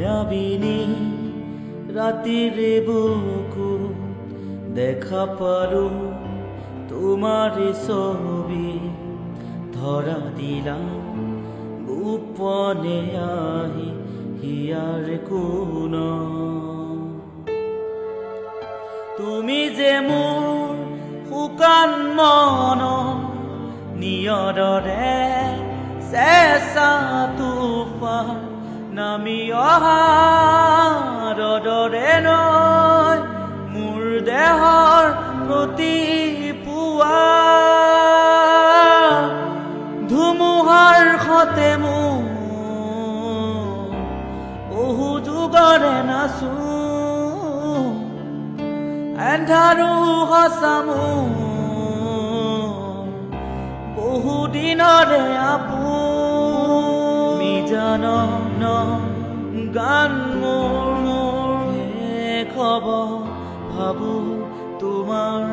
মায়াবিনী ৰাতিৰ বুকু দেখা পালো তোমাৰ ছবি ধৰা দিলাম গোপনে আহি হিয়াৰ কোন তুমি যে মোৰ শুকান মন নিয়ৰৰে চেঁচা তুফান নামি অহাৰ দৰে নৈ মোৰ দেহৰ প্ৰতি পুৱা ধুমুহাৰ সতে মোৰ বহু যুগৰে নাচো এন্ধাৰো সঁচা মোৰ বহু দিনৰে আপুনি জানো ন গান মোৰ শেষ হ'ব ভাবো তোমাৰ